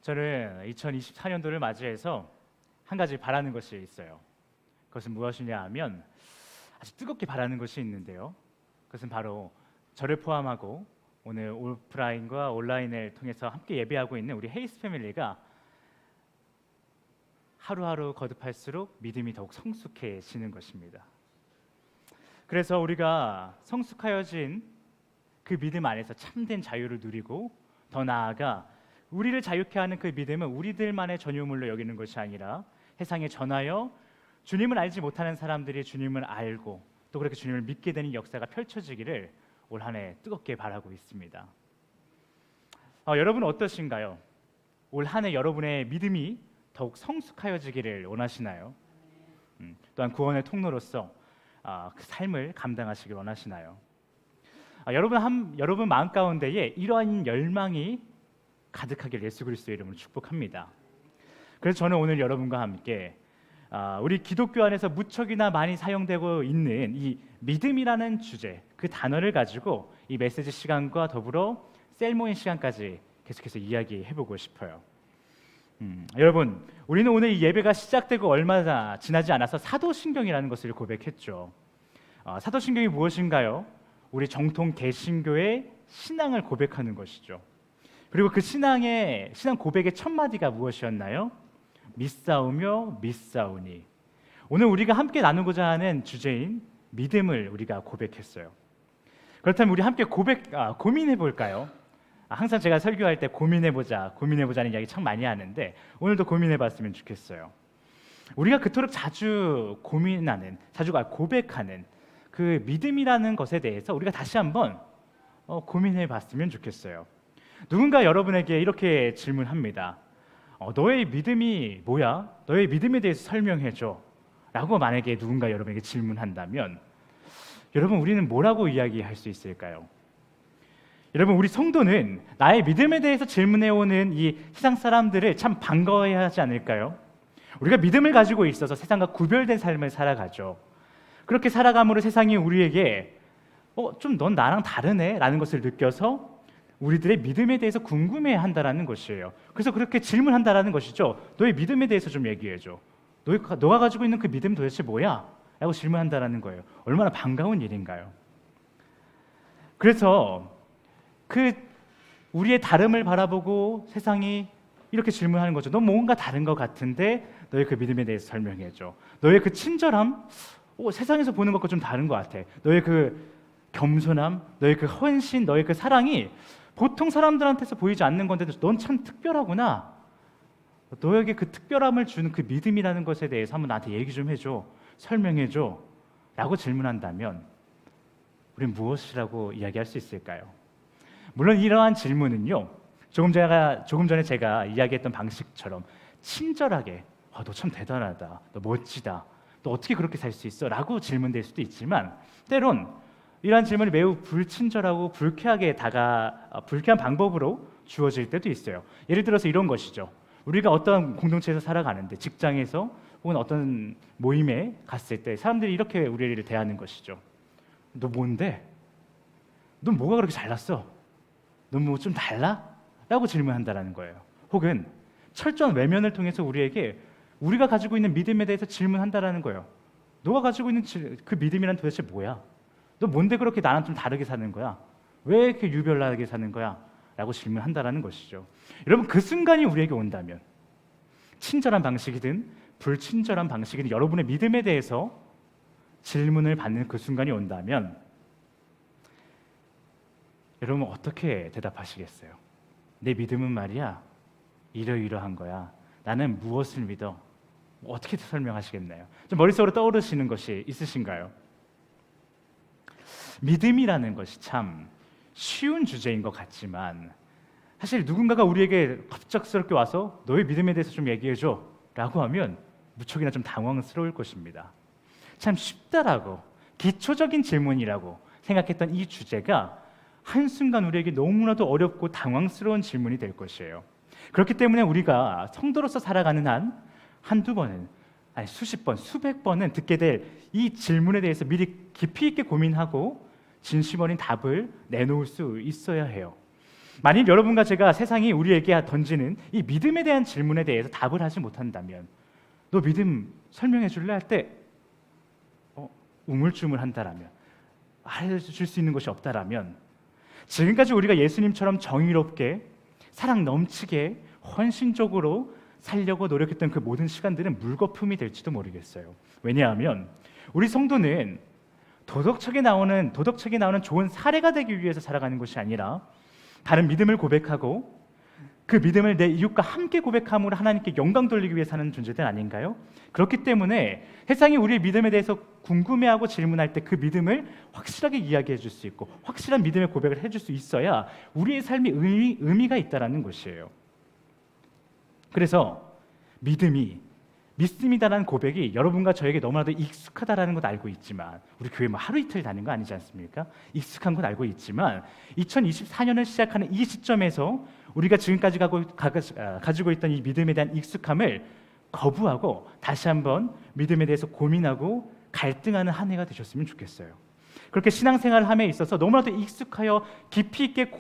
저는 2024년도를 맞이해서 한 가지 바라는 것이 있어요. 그것은 무엇이냐 하면 아주 뜨겁게 바라는 것이 있는데요. 그것은 바로 저를 포함하고 오늘 오프라인과 온라인을 통해서 함께 예배하고 있는 우리 헤이스 패밀리가 하루하루 거듭할수록 믿음이 더욱 성숙해지는 것입니다. 그래서 우리가 성숙하여진 그 믿음 안에서 참된 자유를 누리고 더 나아가 우리를 자유케 하는 그 믿음은 우리들만의 전유물로 여기는 것이 아니라 세상에 전하여 주님을 알지 못하는 사람들이 주님을 알고 또 그렇게 주님을 믿게 되는 역사가 펼쳐지기를 올 한 해 뜨겁게 바라고 있습니다. 여러분 어떠신가요? 올 한 해 여러분의 믿음이 더욱 성숙하여지기를 원하시나요? 또한 구원의 통로로서 그 삶을 감당하시길 원하시나요? 여러분 마음 가운데에 이러한 열망이 가득하길 예수 그리스도의 이름으로 축복합니다. 그래서 저는 오늘 여러분과 함께 우리 기독교 안에서 무척이나 많이 사용되고 있는 이 믿음이라는 주제, 그 단어를 가지고 이 메시지 시간과 더불어 셀모인 시간까지 계속해서 이야기해보고 싶어요. 여러분, 우리는 오늘 이 예배가 시작되고 얼마 지나지 않아서 사도신경이라는 것을 고백했죠. 사도신경이 무엇인가요? 우리 정통 개신교의 신앙을 고백하는 것이죠. 그리고 그 신앙 고백의 첫 마디가 무엇이었나요? 믿사오며 믿사오니. 오늘 우리가 함께 나누고자 하는 주제인 믿음을 우리가 고백했어요. 그렇다면 우리 함께 고민해 볼까요? 항상 제가 설교할 때 고민해보자는 이야기 참 많이 하는데 오늘도 고민해봤으면 좋겠어요. 우리가 그토록 자주 고백하는 그 믿음이라는 것에 대해서 우리가 다시 한번 고민해봤으면 좋겠어요. 누군가 여러분에게 이렇게 질문합니다. 너의 믿음이 뭐야? 너의 믿음에 대해서 설명해줘 라고 만약에 누군가 여러분에게 질문한다면 여러분 우리는 뭐라고 이야기할 수 있을까요? 여러분 우리 성도는 나의 믿음에 대해서 질문해오는 이 세상 사람들을 참 반가워해야 하지 않을까요? 우리가 믿음을 가지고 있어서 세상과 구별된 삶을 살아가죠. 그렇게 살아감으로 세상이 우리에게 좀 넌 나랑 다르네 라는 것을 느껴서 우리들의 믿음에 대해서 궁금해한다라는 것이에요. 그래서 그렇게 질문한다라는 것이죠. 너의 믿음에 대해서 좀 얘기해줘. 너가 가지고 있는 그 믿음 도대체 뭐야? 라고 질문한다라는 거예요. 얼마나 반가운 일인가요? 그래서 우리의 다름을 바라보고 세상이 이렇게 질문하는 거죠. 너 뭔가 다른 것 같은데 너의 그 믿음에 대해서 설명해줘. 너의 그 친절함, 세상에서 보는 것과 좀 다른 것 같아. 너의 그 겸손함, 너의 그 헌신, 너의 그 사랑이 보통 사람들한테서 보이지 않는 건데도 넌 참 특별하구나. 너에게 그 특별함을 주는 그 믿음이라는 것에 대해서 한번 나한테 얘기 좀 해줘. 설명해줘. 라고 질문한다면 우린 무엇이라고 이야기할 수 있을까요? 물론 이러한 질문은요, 조금 전에 제가 이야기했던 방식처럼 친절하게 너 참 대단하다, 너 멋지다, 너 어떻게 그렇게 살 수 있어? 라고 질문될 수도 있지만 때론 이러한 질문이 매우 불친절하고 불쾌한 방법으로 주어질 때도 있어요. 예를 들어서 이런 것이죠. 우리가 어떤 공동체에서 살아가는데 직장에서 혹은 어떤 모임에 갔을 때 사람들이 이렇게 우리를 대하는 것이죠. 너 뭔데? 넌 뭐가 그렇게 잘났어? 넌 뭐 좀 달라? 라고 질문한다는 거예요. 혹은 철저한 외면을 통해서 우리가 가지고 있는 믿음에 대해서 질문한다는 거예요. 너가 가지고 있는 그 믿음이란 도대체 뭐야? 너 뭔데 그렇게 나랑 좀 다르게 사는 거야? 왜 이렇게 유별나게 사는 거야? 라고 질문한다는 것이죠. 여러분 그 순간이 우리에게 온다면 친절한 방식이든 불친절한 방식이든 여러분의 믿음에 대해서 질문을 받는 그 순간이 온다면 여러분 어떻게 대답하시겠어요? 내 믿음은 말이야 이러이러한 거야. 나는 무엇을 믿어? 어떻게 설명하시겠나요? 좀 머릿속으로 떠오르시는 것이 있으신가요? 믿음이라는 것이 참 쉬운 주제인 것 같지만 사실 누군가가 우리에게 갑작스럽게 와서 너의 믿음에 대해서 좀 얘기해줘 라고 하면 무척이나 좀 당황스러울 것입니다. 참 쉽다라고 기초적인 질문이라고 생각했던 이 주제가 한순간 우리에게 너무나도 어렵고 당황스러운 질문이 될 것이에요. 그렇기 때문에 우리가 성도로서 살아가는 한두 번은 아니 수십 번, 수백 번은 듣게 될 이 질문에 대해서 미리 깊이 있게 고민하고 진심 어린 답을 내놓을 수 있어야 해요. 만일 여러분과 제가 세상이 우리에게 던지는 이 믿음에 대한 질문에 대해서 답을 하지 못한다면, 너 믿음 설명해 줄래? 할 때 우물쭈물한다라면, 알려줄 수 있는 것이 없다라면, 지금까지 우리가 예수님처럼 정의롭게 사랑 넘치게 헌신적으로 살려고 노력했던 그 모든 시간들은 물거품이 될지도 모르겠어요. 왜냐하면 우리 성도는 도덕책에 나오는 좋은 사례가 되기 위해서 살아가는 것이 아니라 다른 믿음을 고백하고 그 믿음을 내 이웃과 함께 고백함으로 하나님께 영광 돌리기 위해 사는 존재들 아닌가요? 그렇기 때문에 세상이 우리의 믿음에 대해서 궁금해하고 질문할 때 그 믿음을 확실하게 이야기해 줄 수 있고 확실한 믿음의 고백을 해줄 수 있어야 우리의 삶이 의미가 있다는 것이에요. 그래서 믿습니다라는 고백이 여러분과 저에게 너무나도 익숙하다라는 것 알고 있지만, 우리 교회 하루 이틀 다닌 거 아니지 않습니까? 익숙한 건 알고 있지만 2024년을 시작하는 이 시점에서 우리가 지금까지 가지고 있던 이 믿음에 대한 익숙함을 거부하고 다시 한번 믿음에 대해서 고민하고 갈등하는 한 해가 되셨으면 좋겠어요. 그렇게 신앙생활을 함에 있어서 너무나도 익숙하여 깊이 있게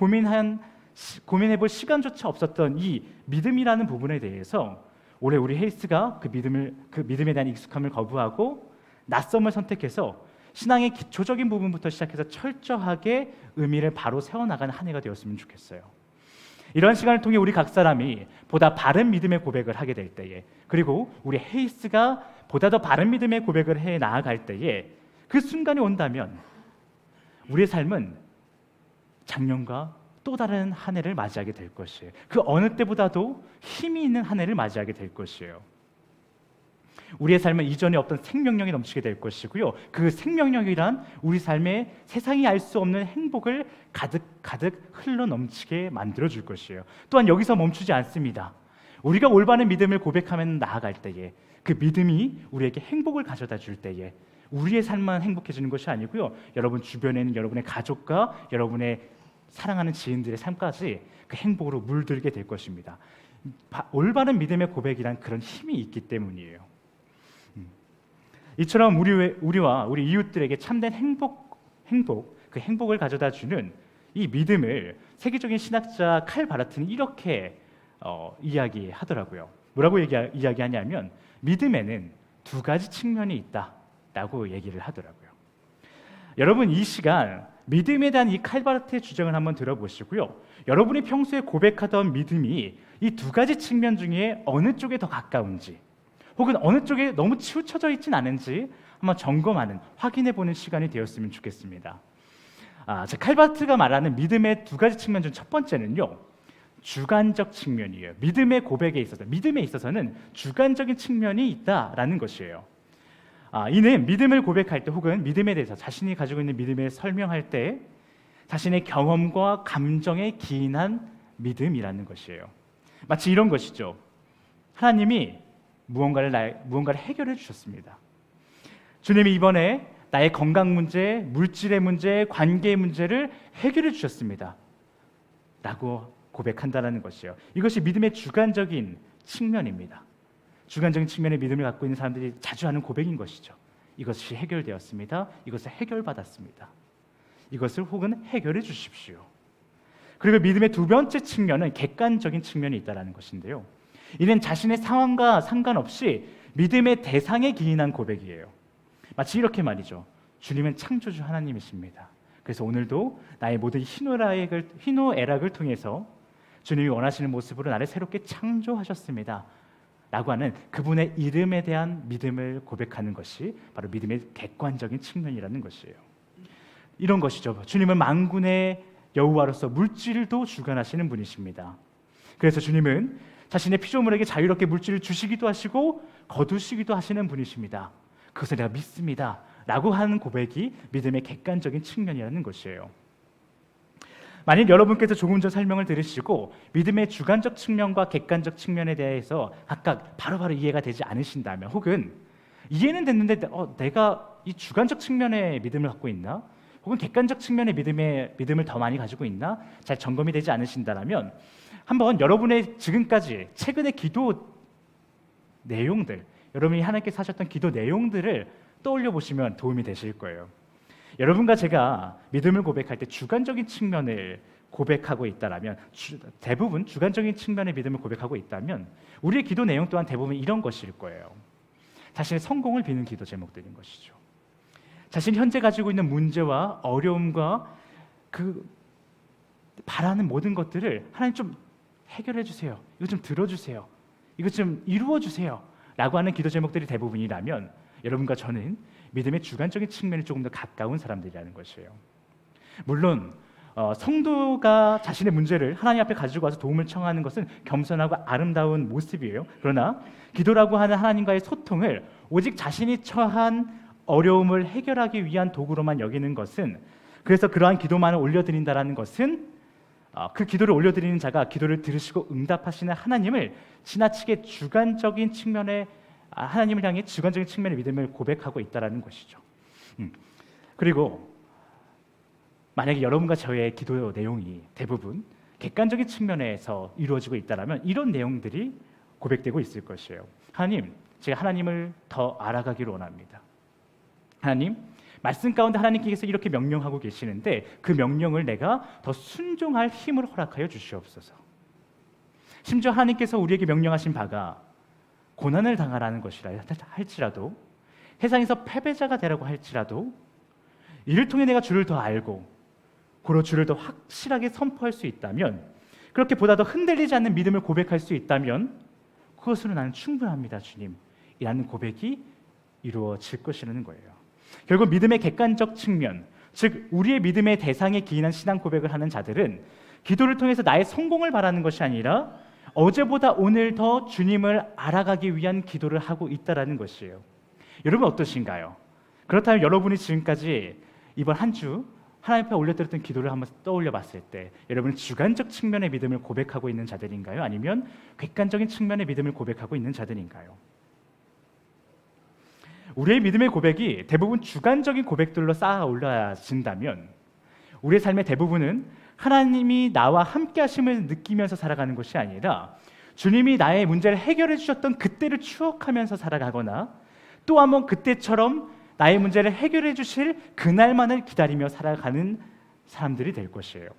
고민해볼 시간조차 없었던 이 믿음이라는 부분에 대해서 올해 우리 헤이스가 그 믿음에 대한 익숙함을 거부하고 낯섦을 선택해서 신앙의 기초적인 부분부터 시작해서 철저하게 의미를 바로 세워나가는 한 해가 되었으면 좋겠어요. 이러한 시간을 통해 우리 각 사람이 보다 바른 믿음의 고백을 하게 될 때에, 그리고 우리 헤이스가 보다 더 바른 믿음의 고백을 해 나아갈 때에, 그 순간이 온다면 우리의 삶은 작년과 또 다른 한 해를 맞이하게 될 것이에요. 그 어느 때보다도 힘이 있는 한 해를 맞이하게 될 것이에요. 우리의 삶은 이전에 없던 생명력이 넘치게 될 것이고요. 그 생명력이란 우리 삶에 세상이 알 수 없는 행복을 가득 흘러 넘치게 만들어 줄 것이에요. 또한 여기서 멈추지 않습니다. 우리가 올바른 믿음을 고백하면 나아갈 때에, 그 믿음이 우리에게 행복을 가져다 줄 때에 우리의 삶만 행복해지는 것이 아니고요, 여러분 주변에 있는 여러분의 가족과 여러분의 사랑하는 지인들의 삶까지 그 행복으로 물들게 될 것입니다. 올바른 믿음의 고백이란 그런 힘이 있기 때문이에요. 이처럼 우리와 우리 이웃들에게 참된 그 행복을 가져다 주는 이 믿음을 세계적인 신학자 칼 바르트는 이렇게 이야기하더라고요. 뭐라고 이야기하냐면, 믿음에는 두 가지 측면이 있다라고 얘기를 하더라고요. 여러분, 이 시간 믿음에 대한 이 칼바르트의 주장을 한번 들어보시고요, 여러분이 평소에 고백하던 믿음이 이 두 가지 측면 중에 어느 쪽에 더 가까운지, 혹은 어느 쪽에 너무 치우쳐져 있진 않은지 한번 점검하는, 확인해보는 시간이 되었으면 좋겠습니다. 칼바르트가 말하는 믿음의 두 가지 측면 중 첫 번째는요, 주관적 측면이에요. 믿음의 고백에 있어서, 믿음에 있어서는 주관적인 측면이 있다라는 것이에요. 이는 믿음을 고백할 때, 혹은 믿음에 대해서 자신이 가지고 있는 믿음을 설명할 때 자신의 경험과 감정에 기인한 믿음이라는 것이에요. 마치 이런 것이죠. 하나님이 무언가를 해결해 주셨습니다. 주님이 이번에 나의 건강 문제, 물질의 문제, 관계의 문제를 해결해 주셨습니다 라고 고백한다는 것이에요. 이것이 믿음의 주관적인 측면입니다. 주관적인 측면의 믿음을 갖고 있는 사람들이 자주 하는 고백인 것이죠. 이것이 해결되었습니다. 이것을 해결받았습니다. 이것을 혹은 해결해 주십시오. 그리고 믿음의 두 번째 측면은 객관적인 측면이 있다는 것인데요, 이는 자신의 상황과 상관없이 믿음의 대상에 기인한 고백이에요. 마치 이렇게 말이죠. 주님은 창조주 하나님이십니다. 그래서 오늘도 나의 모든 희노애락을 통해서 주님이 원하시는 모습으로 나를 새롭게 창조하셨습니다 라고 하는 그분의 이름에 대한 믿음을 고백하는 것이 바로 믿음의 객관적인 측면이라는 것이에요. 이런 것이죠. 주님은 만군의 여호와로서 물질도 주관하시는 분이십니다. 그래서 주님은 자신의 피조물에게 자유롭게 물질을 주시기도 하시고 거두시기도 하시는 분이십니다. 그것을 내가 믿습니다 라고 하는 고백이 믿음의 객관적인 측면이라는 것이에요. 만일 여러분께서 조금 전 설명을 들으시고 믿음의 주관적 측면과 객관적 측면에 대해서 각각 바로바로 이해가 되지 않으신다면, 혹은 이해는 됐는데 내가 이 주관적 측면의 믿음을 갖고 있나? 혹은 객관적 측면의 믿음을 더 많이 가지고 있나? 잘 점검이 되지 않으신다면 한번 여러분의 지금까지 최근의 기도 내용들, 여러분이 하나님께서 하셨던 기도 내용들을 떠올려 보시면 도움이 되실 거예요. 여러분과 제가 믿음을 고백할 때 주관적인 측면을 고백하고 있다라면, 대부분 주관적인 측면의 믿음을 고백하고 있다면 우리의 기도 내용 또한 대부분 이런 것일 거예요. 자신의 성공을 비는 기도 제목들인 것이죠. 자신이 현재 가지고 있는 문제와 어려움과 그 바라는 모든 것들을 하나님 좀 해결해 주세요. 이거 좀 들어주세요. 이거 좀 이루어 주세요. 라고 하는 기도 제목들이 대부분이라면 여러분과 저는 믿음의 주관적인 측면이 조금 더 가까운 사람들이라는 것이에요. 물론 성도가 자신의 문제를 하나님 앞에 가지고 와서 도움을 청하는 것은 겸손하고 아름다운 모습이에요. 그러나 기도라고 하는 하나님과의 소통을 오직 자신이 처한 어려움을 해결하기 위한 도구로만 여기는 것은, 그래서 그러한 기도만을 올려드린다라는 것은 그 기도를 올려드리는 자가 기도를 들으시고 응답하시는 하나님을 지나치게 주관적인 측면의 하나님을 향해 주관적인 측면의 믿음을 고백하고 있다라는 것이죠. 그리고 만약에 여러분과 저의 기도 내용이 대부분 객관적인 측면에서 이루어지고 있다면 이런 내용들이 고백되고 있을 것이에요. 하나님, 제가 하나님을 더 알아가기를 원합니다. 하나님, 말씀 가운데 하나님께서 이렇게 명령하고 계시는데 그 명령을 내가 더 순종할 힘을 허락하여 주시옵소서. 심지어 하나님께서 우리에게 명령하신 바가 고난을 당하라는 것이라 할지라도, 세상에서 패배자가 되라고 할지라도, 이를 통해 내가 주를 더 알고 고로 주를 더 확실하게 선포할 수 있다면, 그렇게 보다 더 흔들리지 않는 믿음을 고백할 수 있다면 그것으로 나는 충분합니다, 주님, 이라는 고백이 이루어질 것이라는 거예요. 결국 믿음의 객관적 측면, 즉 우리의 믿음의 대상에 기인한 신앙 고백을 하는 자들은 기도를 통해서 나의 성공을 바라는 것이 아니라 어제보다 오늘 더 주님을 알아가기 위한 기도를 하고 있다라는 것이에요. 여러분 어떠신가요? 그렇다면 여러분이 지금까지 이번 한 주 하나님 앞에 올려드렸던 기도를 한번 떠올려 봤을 때 여러분은 주관적 측면의 믿음을 고백하고 있는 자들인가요? 아니면 객관적인 측면의 믿음을 고백하고 있는 자들인가요? 우리의 믿음의 고백이 대부분 주관적인 고백들로 쌓아 올라진다면 우리의 삶의 대부분은 하나님이 나와 함께 하심을 느끼면서 살아가는 것이 아니라 주님이 나의 문제를 해결해 주셨던 그때를 추억하면서 살아가거나 또 한번 그때처럼 나의 문제를 해결해 주실 그날만을 기다리며 살아가는 사람들이 될 것이에요.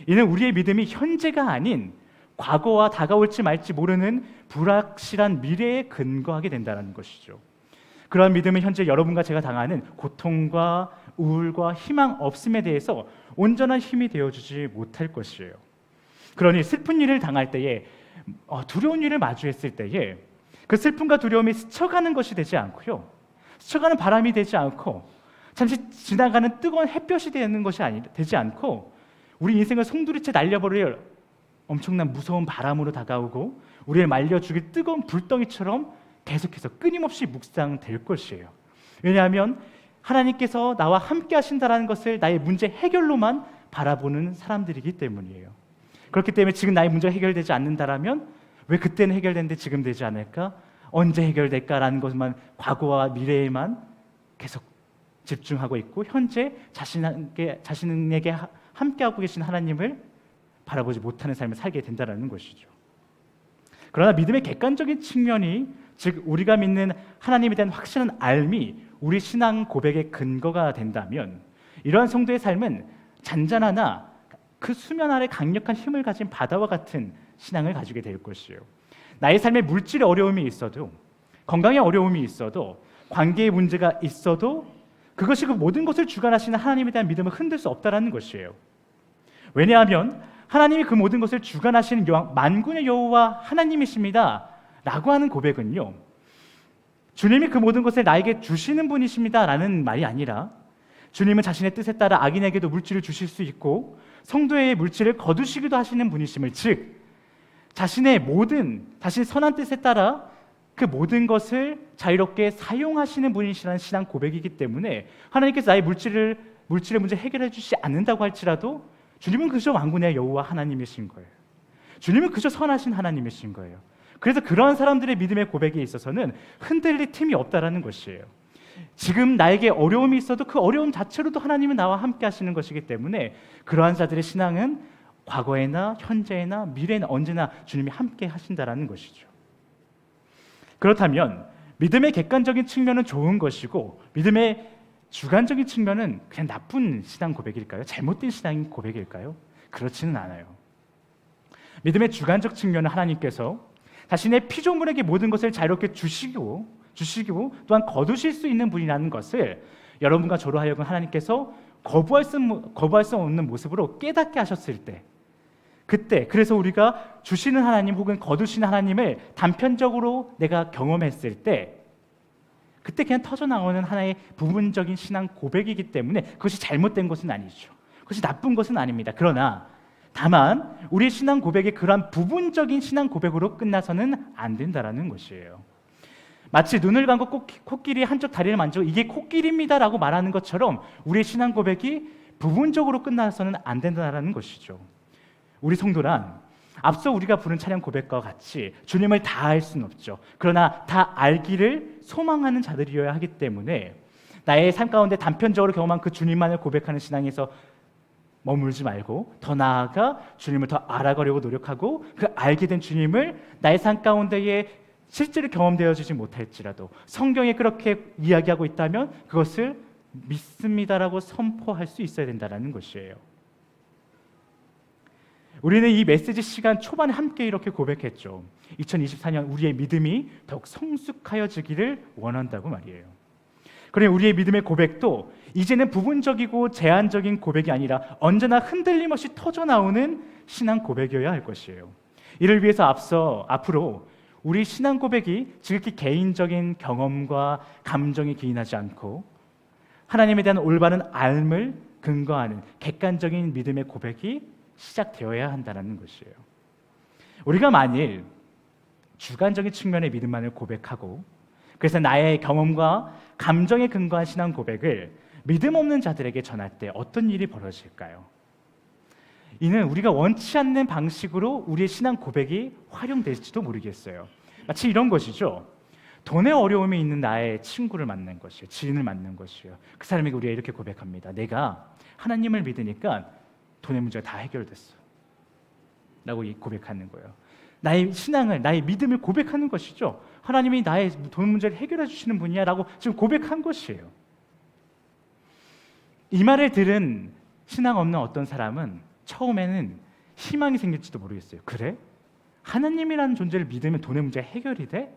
이는 우리의 믿음이 현재가 아닌 과거와 다가올지 말지 모르는 불확실한 미래에 근거하게 된다는 것이죠. 그러한 믿음은 현재 여러분과 제가 당하는 고통과 우울과 희망 없음에 대해서 온전한 힘이 되어주지 못할 것이에요. 그러니 슬픈 일을 당할 때에, 두려운 일을 마주했을 때에 그 슬픔과 두려움이 스쳐가는 것이 되지 않고요, 스쳐가는 바람이 되지 않고 잠시 지나가는 뜨거운 햇볕이 되는 것이 되지 않고 우리 인생을 송두리째 날려버릴 엄청난 무서운 바람으로 다가오고 우리를 말려 죽일 뜨거운 불덩이처럼 계속해서 끊임없이 묵상될 것이에요. 왜냐하면 하나님께서 나와 함께 하신다는 것을 나의 문제 해결로만 바라보는 사람들이기 때문이에요. 그렇기 때문에 지금 나의 문제가 해결되지 않는다라면 왜 그때는 해결됐는데 지금 되지 않을까? 언제 해결될까라는 것만, 과거와 미래에만 계속 집중하고 있고 현재 자신에게 함께하고 계신 하나님을 바라보지 못하는 삶을 살게 된다는 것이죠. 그러나 믿음의 객관적인 측면이, 즉 우리가 믿는 하나님에 대한 확실한 알미, 우리 신앙 고백의 근거가 된다면 이러한 성도의 삶은 잔잔하나 그 수면 아래 강력한 힘을 가진 바다와 같은 신앙을 가지게 될 것이에요. 나의 삶에 물질의 어려움이 있어도, 건강의 어려움이 있어도, 관계의 문제가 있어도 그것이 그 모든 것을 주관하시는 하나님에 대한 믿음을 흔들 수 없다는 것이에요. 왜냐하면 하나님이 그 모든 것을 주관하시는 만군의 여호와 하나님이십니다 라고 하는 고백은요, 주님이 그 모든 것을 나에게 주시는 분이십니다 라는 말이 아니라 주님은 자신의 뜻에 따라 악인에게도 물질을 주실 수 있고 성도의 물질을 거두시기도 하시는 분이심을, 즉 자신의 선한 뜻에 따라 그 모든 것을 자유롭게 사용하시는 분이시라는 신앙 고백이기 때문에 하나님께서 나의 물질의 문제 해결해 주시지 않는다고 할지라도 주님은 그저 만군의 여호와 하나님이신 거예요. 주님은 그저 선하신 하나님이신 거예요. 그래서 그러한 사람들의 믿음의 고백에 있어서는 흔들릴 틈이 없다라는 것이에요. 지금 나에게 어려움이 있어도 그 어려움 자체로도 하나님은 나와 함께 하시는 것이기 때문에 그러한 자들의 신앙은 과거에나 현재나 미래에나 언제나 주님이 함께 하신다라는 것이죠. 그렇다면 믿음의 객관적인 측면은 좋은 것이고 믿음의 주관적인 측면은 그냥 나쁜 신앙 고백일까요? 잘못된 신앙 고백일까요? 그렇지는 않아요. 믿음의 주관적 측면은 하나님께서 자신의 피조물에게 모든 것을 자유롭게 주시고 또한 거두실 수 있는 분이라는 것을 여러분과 저로 하여금 하나님께서 거부할 수 없는 모습으로 깨닫게 하셨을 때, 그때 그래서 우리가 주시는 하나님 혹은 거두시는 하나님을 단편적으로 내가 경험했을 때, 그때 그냥 터져나오는 하나의 부분적인 신앙 고백이기 때문에 그것이 잘못된 것은 아니죠. 그것이 나쁜 것은 아닙니다. 그러나 다만 우리의 신앙 고백이 그러한 부분적인 신앙 고백으로 끝나서는 안 된다라는 것이에요. 마치 눈을 감고 코끼리 한쪽 다리를 만지고 이게 코끼리입니다라고 말하는 것처럼 우리의 신앙 고백이 부분적으로 끝나서는 안 된다라는 것이죠. 우리 성도란 앞서 우리가 부른 찬양 고백과 같이 주님을 다 알 수는 없죠. 그러나 다 알기를 소망하는 자들이어야 하기 때문에 나의 삶 가운데 단편적으로 경험한 그 주님만을 고백하는 신앙에서 머물지 말고 더 나아가 주님을 더 알아가려고 노력하고 그 알게 된 주님을 나의 삶 가운데에 실제로 경험되어지지 못할지라도 성경에 그렇게 이야기하고 있다면 그것을 믿습니다라고 선포할 수 있어야 된다는 것이에요. 우리는 이 메시지 시간 초반에 함께 이렇게 고백했죠. 2024년 우리의 믿음이 더욱 성숙하여지기를 원한다고 말이에요. 그러니 우리의 믿음의 고백도 이제는 부분적이고 제한적인 고백이 아니라 언제나 흔들림 없이 터져나오는 신앙 고백이어야 할 것이에요. 이를 위해서 앞으로 우리 신앙 고백이 지극히 개인적인 경험과 감정에 기인하지 않고 하나님에 대한 올바른 알을 근거하는 객관적인 믿음의 고백이 시작되어야 한다는 것이에요. 우리가 만일 주관적인 측면의 믿음만을 고백하고 그래서 나의 경험과 감정에 근거한 신앙 고백을 믿음 없는 자들에게 전할 때 어떤 일이 벌어질까요? 이는 우리가 원치 않는 방식으로 우리의 신앙 고백이 활용될지도 모르겠어요. 마치 이런 것이죠. 돈의 어려움이 있는 나의 친구를 만난 것이요, 지인을 만난 것이요. 그 사람에게 우리가 이렇게 고백합니다. 내가 하나님을 믿으니까 돈의 문제가 다 해결됐어 라고 고백하는 거예요. 나의 신앙을, 나의 믿음을 고백하는 것이죠. 하나님이 나의 돈 문제를 해결해 주시는 분이야 라고 지금 고백한 것이에요. 이 말을 들은 신앙 없는 어떤 사람은 처음에는 희망이 생길지도 모르겠어요. 그래? 하나님이라는 존재를 믿으면 돈의 문제가 해결이 돼?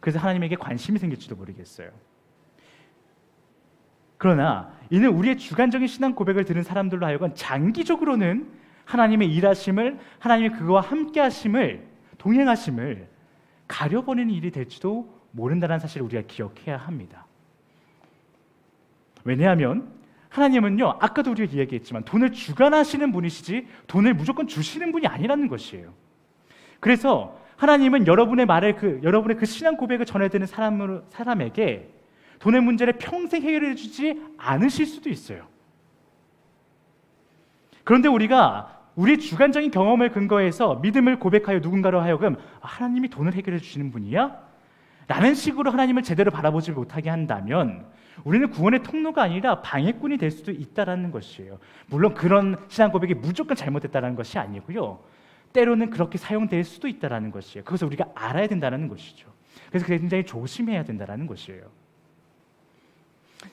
그래서 하나님에게 관심이 생길지도 모르겠어요. 그러나 이는 우리의 주관적인 신앙 고백을 들은 사람들로 하여금 장기적으로는 하나님의 일하심을, 하나님의 그거와 함께 하심을, 동행하심을 가려버리는 일이 될지도 모른다는 사실을 우리가 기억해야 합니다. 왜냐하면 하나님은요, 아까도 우리가 이야기했지만 돈을 주관하시는 분이시지 돈을 무조건 주시는 분이 아니라는 것이에요. 그래서 하나님은 여러분의 여러분의 그 신앙 고백을 전해드리는 사람에게 돈의 문제를 평생 해결해 주지 않으실 수도 있어요. 그런데 우리가 우리 주관적인 경험을 근거해서 믿음을 고백하여 누군가로 하여금 하나님이 돈을 해결해 주시는 분이야? 라는 식으로 하나님을 제대로 바라보지 못하게 한다면 우리는 구원의 통로가 아니라 방해꾼이 될 수도 있다는 것이에요. 물론 그런 신앙 고백이 무조건 잘못됐다는 것이 아니고요. 때로는 그렇게 사용될 수도 있다는 것이에요. 그것을 우리가 알아야 된다는 것이죠. 그래서 굉장히 조심해야 된다는 것이에요.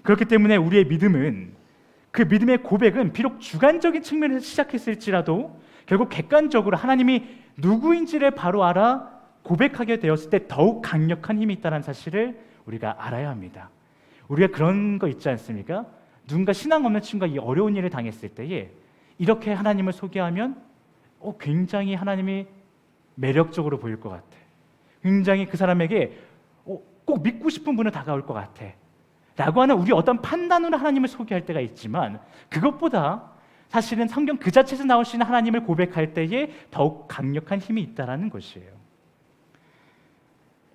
그렇기 때문에 우리의 믿음은, 그 믿음의 고백은 비록 주관적인 측면에서 시작했을지라도 결국 객관적으로 하나님이 누구인지를 바로 알아 고백하게 되었을 때 더욱 강력한 힘이 있다는 사실을 우리가 알아야 합니다. 우리가 그런 거 있지 않습니까? 누군가 신앙 없는 친구가 이 어려운 일을 당했을 때에 이렇게 하나님을 소개하면 굉장히 하나님이 매력적으로 보일 것 같아. 굉장히 그 사람에게 꼭 믿고 싶은 분은 다가올 것 같아 라고 하는 우리 어떤 판단으로 하나님을 소개할 때가 있지만, 그것보다 사실은 성경 그 자체에서 나오시는 하나님을 고백할 때에 더욱 강력한 힘이 있다는 것이에요.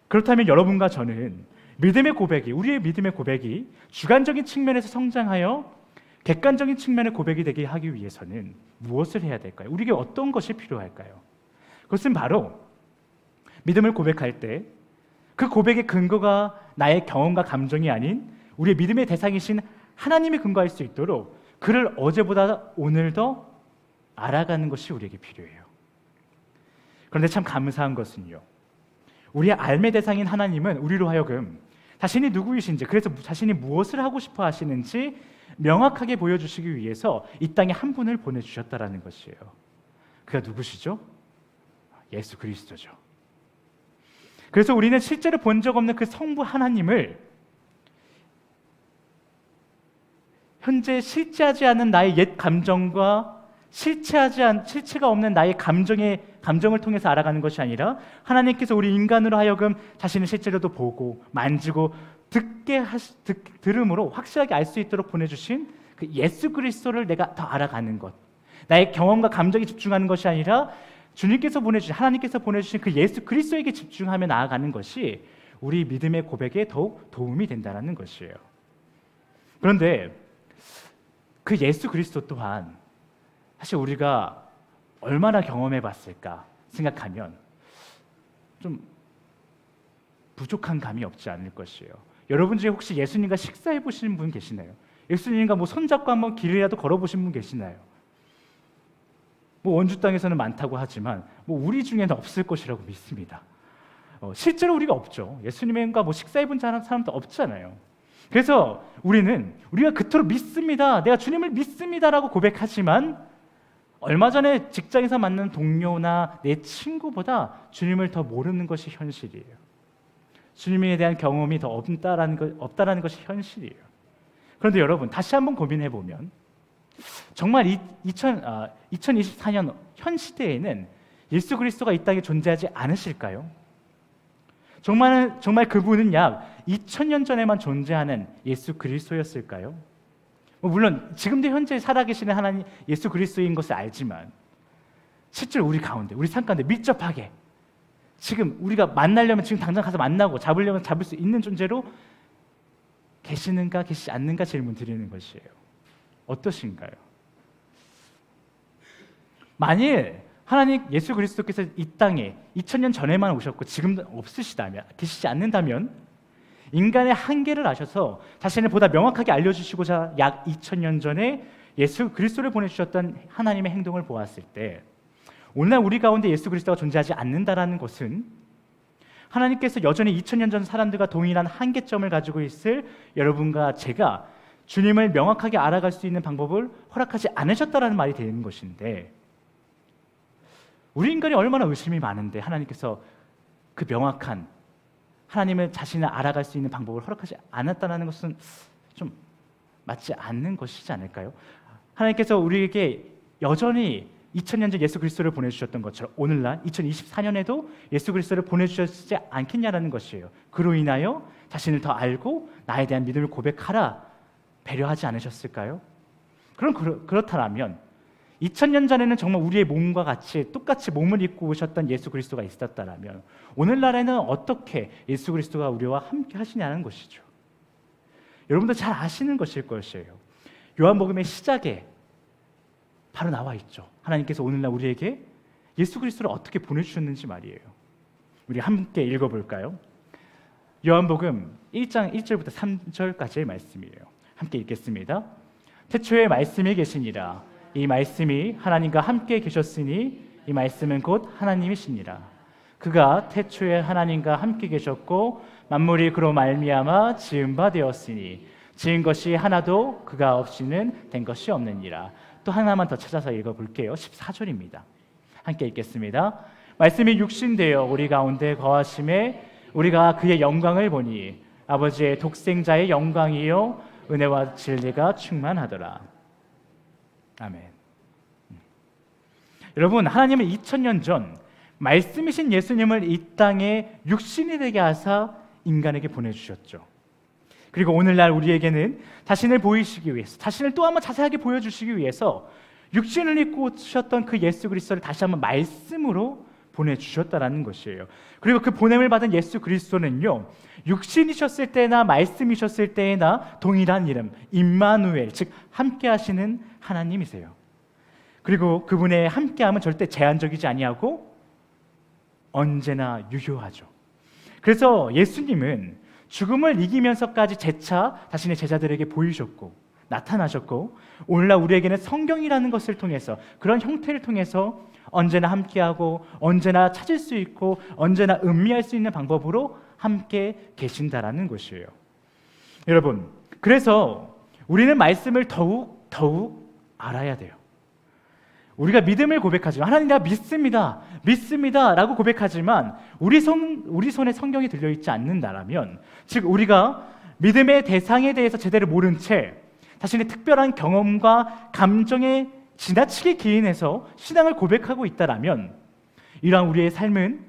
그렇다면 여러분과 저는 우리의 믿음의 고백이 주관적인 측면에서 성장하여 객관적인 측면의 고백이 되게 하기 위해서는 무엇을 해야 될까요? 우리에게 어떤 것이 필요할까요? 그것은 바로 믿음을 고백할 때 그 고백의 근거가 나의 경험과 감정이 아닌 우리의 믿음의 대상이신 하나님이 근거할 수 있도록 그를 어제보다 오늘 더 알아가는 것이 우리에게 필요해요. 그런데 참 감사한 것은요, 우리의 알매 대상인 하나님은 우리로 하여금 자신이 누구이신지, 그래서 자신이 무엇을 하고 싶어 하시는지 명확하게 보여주시기 위해서 이 땅에 한 분을 보내주셨다라는 것이에요. 그가 누구시죠? 예수 그리스도죠. 그래서 우리는 실제로 본 적 없는 그 성부 하나님을 현재 실제하지 않은 나의 옛 감정과 실체가 없는 나의 감정을 통해서 알아가는 것이 아니라 하나님께서 우리 인간으로 하여금 자신을 실제로도 보고 만지고 들음으로 확실하게 알 수 있도록 보내주신 그 예수 그리스도를 내가 더 알아가는 것, 나의 경험과 감정에 집중하는 것이 아니라 하나님께서 보내주신 그 예수 그리스도에게 집중하며 나아가는 것이 우리 믿음의 고백에 더욱 도움이 된다는 것이에요. 그런데 그 예수 그리스도 또한 사실 우리가 얼마나 경험해 봤을까 생각하면 좀 부족한 감이 없지 않을 것이에요. 여러분 중에 혹시 예수님과 식사해 보신 분 계시나요? 예수님과 손잡고 한번 길이라도 걸어보신 분 계시나요? 원주 땅에서는 많다고 하지만 우리 중에는 없을 것이라고 믿습니다. 실제로 우리가 없죠. 예수님과 식사해 본 사람도 없잖아요. 그래서 우리가 그토록 믿습니다, 내가 주님을 믿습니다라고 고백하지만 얼마 전에 직장에서 만난 동료나 내 친구보다 주님을 더 모르는 것이 현실이에요. 주님에 대한 경험이 더 없다라는 것이 현실이에요. 그런데 여러분, 다시 한번 고민해 보면 정말 2024년 현 시대에는 예수 그리스도가 이 땅에 존재하지 않으실까요? 정말 그분은 약 2000년 전에만 존재하는 예수 그리스도였을까요? 물론 지금도 현재 살아계시는 하나님 예수 그리스도인 것을 알지만 실제로 우리 가운데, 우리 삶 가운데 밀접하게 지금 우리가 만나려면 지금 당장 가서 만나고 잡으려면 잡을 수 있는 존재로 계시는가 계시지 않는가 질문 드리는 것이에요. 어떠신가요? 만일 하나님 예수 그리스도께서 이 땅에 2000년 전에만 오셨고 지금도 계시지 않는다면 인간의 한계를 아셔서 자신을 보다 명확하게 알려주시고자 약 2000년 전에 예수 그리스도를 보내주셨던 하나님의 행동을 보았을 때 오늘날 우리 가운데 예수 그리스도가 존재하지 않는다라는 것은 하나님께서 여전히 2000년 전 사람들과 동일한 한계점을 가지고 있을 여러분과 제가 주님을 명확하게 알아갈 수 있는 방법을 허락하지 않으셨다라는 말이 되는 것인데, 우리 인간이 얼마나 의심이 많은데 하나님께서 그 명확한 하나님을 자신을 알아갈 수 있는 방법을 허락하지 않았다는 것은 좀 맞지 않는 것이지 않을까요? 하나님께서 우리에게 여전히 2000년 전 예수 그리스도를 보내주셨던 것처럼 오늘날 2024년에도 예수 그리스도를 보내주셨지 않겠냐라는 것이에요. 그로 인하여 자신을 더 알고 나에 대한 믿음을 고백하라 배려하지 않으셨을까요? 그렇다면 2000년 전에는 정말 우리의 몸과 같이 똑같이 몸을 입고 오셨던 예수 그리스도가 있었다면 오늘날에는 어떻게 예수 그리스도가 우리와 함께 하시냐는 것이죠. 여러분도 잘 아시는 것일 것이에요. 요한복음의 시작에 바로 나와 있죠. 하나님께서 오늘날 우리에게 예수 그리스도를 어떻게 보내주셨는지 말이에요. 우리 함께 읽어볼까요? 요한복음 1장 1절부터 3절까지의 말씀이에요. 함께 읽겠습니다. 태초에 말씀이 계시니라. 이 말씀이 하나님과 함께 계셨으니 이 말씀은 곧 하나님이시니라. 그가 태초에 하나님과 함께 계셨고 만물이 그로 말미암아 지은 바 되었으니 지은 것이 하나도 그가 없이는 된 것이 없느니라. 또 하나만 더 찾아서 읽어볼게요. 14절입니다. 함께 읽겠습니다. 말씀이 육신되어 우리 가운데 거하심에 우리가 그의 영광을 보니 아버지의 독생자의 영광이요 은혜와 진리가 충만하더라. 아멘. 여러분, 하나님은 2000년 전 말씀이신 예수님을 이 땅에 육신이 되게 하사 인간에게 보내주셨죠. 그리고 오늘날 우리에게는 자신을 보이시기 위해서, 자신을 또 한번 자세하게 보여주시기 위해서 육신을 입고 오셨던 그 예수 그리스도를 다시 한번 말씀으로 보내주셨다라는 것이에요. 그리고 그 보냄을 받은 예수 그리스도는요, 육신이셨을 때나 말씀이셨을 때나 동일한 이름 임마누엘, 즉 함께 하시는 하나님이세요. 그리고 그분의 함께함은 절대 제한적이지 아니하고 언제나 유효하죠. 그래서 예수님은 죽음을 이기면서까지 재차 자신의 제자들에게 보이셨고 나타나셨고 오늘날 우리에게는 성경이라는 것을 통해서, 그런 형태를 통해서 언제나 함께하고 언제나 찾을 수 있고 언제나 음미할 수 있는 방법으로 함께 계신다라는 것이에요. 여러분, 그래서 우리는 말씀을 더욱 알아야 돼요. 우리가 믿음을 고백하지만, 하나님 내가 믿습니다 라고 고백하지만 우리 손에 성경이 들려있지 않는다라면, 즉 우리가 믿음의 대상에 대해서 제대로 모른 채 자신의 특별한 경험과 감정에 지나치게 기인해서 신앙을 고백하고 있다라면, 이러한 우리의 삶은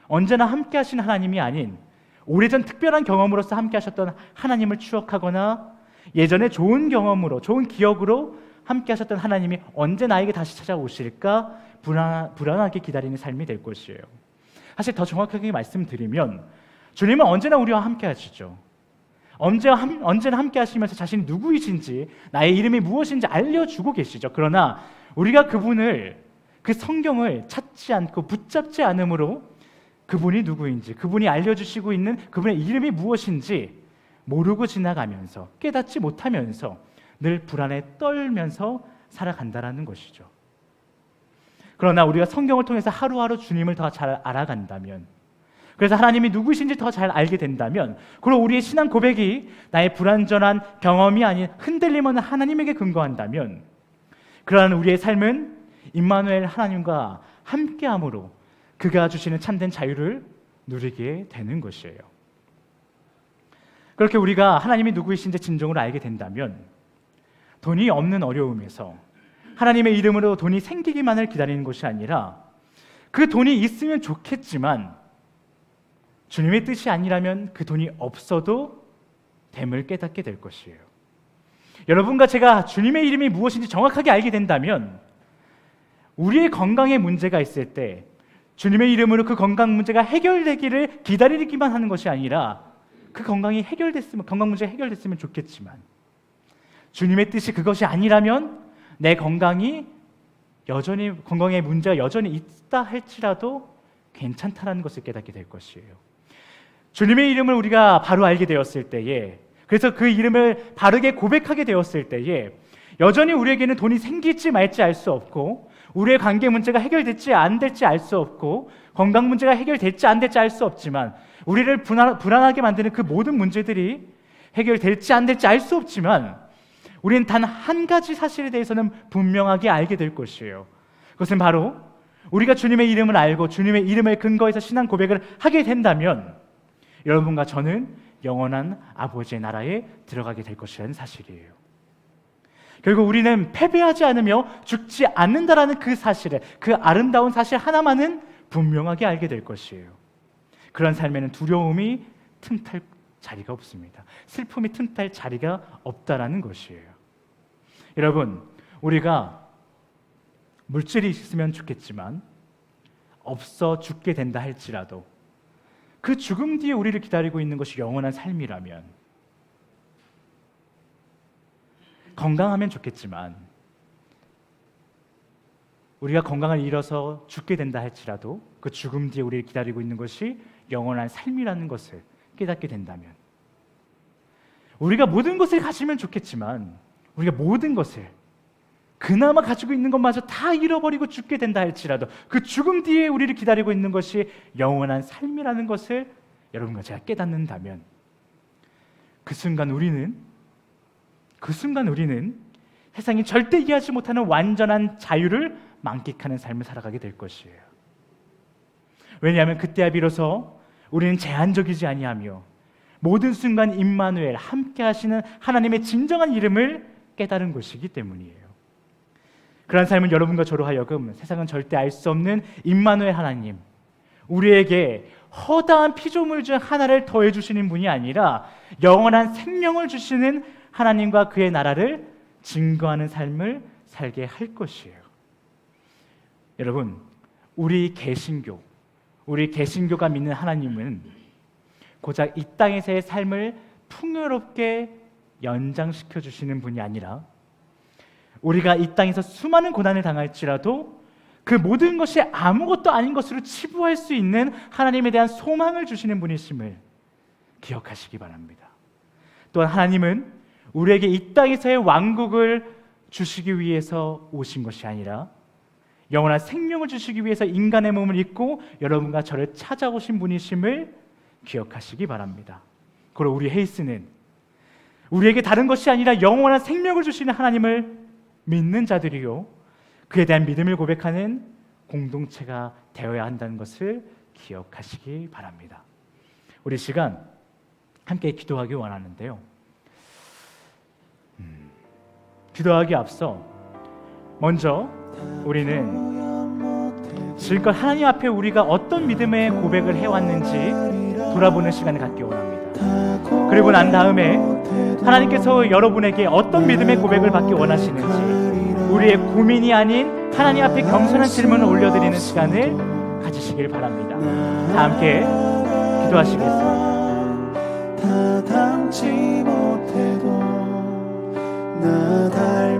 언제나 함께 하신 하나님이 아닌 오래전 특별한 경험으로서 함께 하셨던 하나님을 추억하거나 예전에 좋은 경험으로, 좋은 기억으로 함께 하셨던 하나님이 언제 나에게 다시 찾아오실까 불안하게 기다리는 삶이 될 것이에요. 사실 더 정확하게 말씀드리면 주님은 언제나 우리와 함께 하시죠. 언제나 함께 하시면서 자신이 누구이신지, 나의 이름이 무엇인지 알려주고 계시죠. 그러나 우리가 그 성경을 찾지 않고 붙잡지 않으므로 그분이 누구인지, 그분이 알려주시고 있는 그분의 이름이 무엇인지 모르고 지나가면서, 깨닫지 못하면서 늘 불안에 떨면서 살아간다라는 것이죠. 그러나 우리가 성경을 통해서 하루하루 주님을 더 잘 알아간다면, 그래서 하나님이 누구신지 더 잘 알게 된다면, 그리고 우리의 신앙 고백이 나의 불완전한 경험이 아닌 흔들림 없는 하나님에게 근거한다면, 그러한 우리의 삶은 임마누엘 하나님과 함께함으로 그가 주시는 참된 자유를 누리게 되는 것이에요. 그렇게 우리가 하나님이 누구이신지 진정으로 알게 된다면 돈이 없는 어려움에서 하나님의 이름으로 돈이 생기기만을 기다리는 것이 아니라, 그 돈이 있으면 좋겠지만 주님의 뜻이 아니라면 그 돈이 없어도 됨을 깨닫게 될 것이에요. 여러분과 제가 주님의 이름이 무엇인지 정확하게 알게 된다면 우리의 건강에 문제가 있을 때 주님의 이름으로 그 건강 문제가 해결되기를 기다리기만 하는 것이 아니라, 그 건강 문제가 해결됐으면 좋겠지만 주님의 뜻이 그것이 아니라면 내 건강에 문제가 여전히 있다 할지라도 괜찮다라는 것을 깨닫게 될 것이에요. 주님의 이름을 우리가 바로 알게 되었을 때에, 그래서 그 이름을 바르게 고백하게 되었을 때에 여전히 우리에게는 돈이 생길지 말지 알 수 없고, 우리의 관계 문제가 해결될지 안 될지 알 수 없고, 건강 문제가 해결될지 안 될지 알 수 없지만, 우리를 불안하게 만드는 그 모든 문제들이 해결될지 안 될지 알 수 없지만 우리는 단 한 가지 사실에 대해서는 분명하게 알게 될 것이에요. 그것은 바로 우리가 주님의 이름을 알고 주님의 이름을 근거해서 신앙 고백을 하게 된다면 여러분과 저는 영원한 아버지의 나라에 들어가게 될 것이라는 사실이에요. 결국 우리는 패배하지 않으며 죽지 않는다라는 그 사실에, 그 아름다운 사실 하나만은 분명하게 알게 될 것이에요. 그런 삶에는 두려움이 틈탈 자리가 없습니다. 슬픔이 틈탈 자리가 없다라는 것이에요. 여러분, 우리가 물질이 있으면 좋겠지만 없어 죽게 된다 할지라도 그 죽음 뒤에 우리를 기다리고 있는 것이 영원한 삶이라면, 건강하면 좋겠지만 우리가 건강을 잃어서 죽게 된다 할지라도 그 죽음 뒤에 우리를 기다리고 있는 것이 영원한 삶이라는 것을 깨닫게 된다면, 우리가 모든 것을 가지면 좋겠지만 우리가 모든 것을 그나마 가지고 있는 것마저 다 잃어버리고 죽게 된다 할지라도 그 죽음 뒤에 우리를 기다리고 있는 것이 영원한 삶이라는 것을 여러분과 제가 깨닫는다면, 그 순간 우리는 세상이 절대 이해하지 못하는 완전한 자유를 만끽하는 삶을 살아가게 될 것이에요. 왜냐하면 그때야 비로소 우리는 제한적이지 아니하며 모든 순간 임마누엘 함께 하시는 하나님의 진정한 이름을 깨달은 것이기 때문이에요. 그런 삶은 여러분과 저로 하여금 세상은 절대 알 수 없는 임마누엘 하나님, 우리에게 허다한 피조물 중 하나를 더해 주시는 분이 아니라 영원한 생명을 주시는 하나님과 그의 나라를 증거하는 삶을 살게 할 것이에요. 여러분, 우리 개신교가 믿는 하나님은 고작 이 땅에서의 삶을 풍요롭게 연장시켜 주시는 분이 아니라 우리가 이 땅에서 수많은 고난을 당할지라도 그 모든 것이 아무것도 아닌 것으로 치부할 수 있는 하나님에 대한 소망을 주시는 분이심을 기억하시기 바랍니다. 또한 하나님은 우리에게 이 땅에서의 왕국을 주시기 위해서 오신 것이 아니라 영원한 생명을 주시기 위해서 인간의 몸을 입고 여러분과 저를 찾아오신 분이심을 기억하시기 바랍니다. 그리고 우리 헤이스는 우리에게 다른 것이 아니라 영원한 생명을 주시는 하나님을 믿는 자들이요, 그에 대한 믿음을 고백하는 공동체가 되어야 한다는 것을 기억하시기 바랍니다. 우리 시간 함께 기도하기 원하는데요, 기도하기 앞서 먼저 우리는 지금껏 하나님 앞에 우리가 어떤 믿음의 고백을 해왔는지 돌아보는 시간을 갖기 원합니다. 그리고 난 다음에 하나님께서 여러분에게 어떤 믿음의 고백을 받기 원하시는지 우리의 고민이 아닌 하나님 앞에 겸손한 질문을 올려드리는 시간을 가지시길 바랍니다. 다 함께 기도하시겠습니다. 다 닮지 못해도 나 닮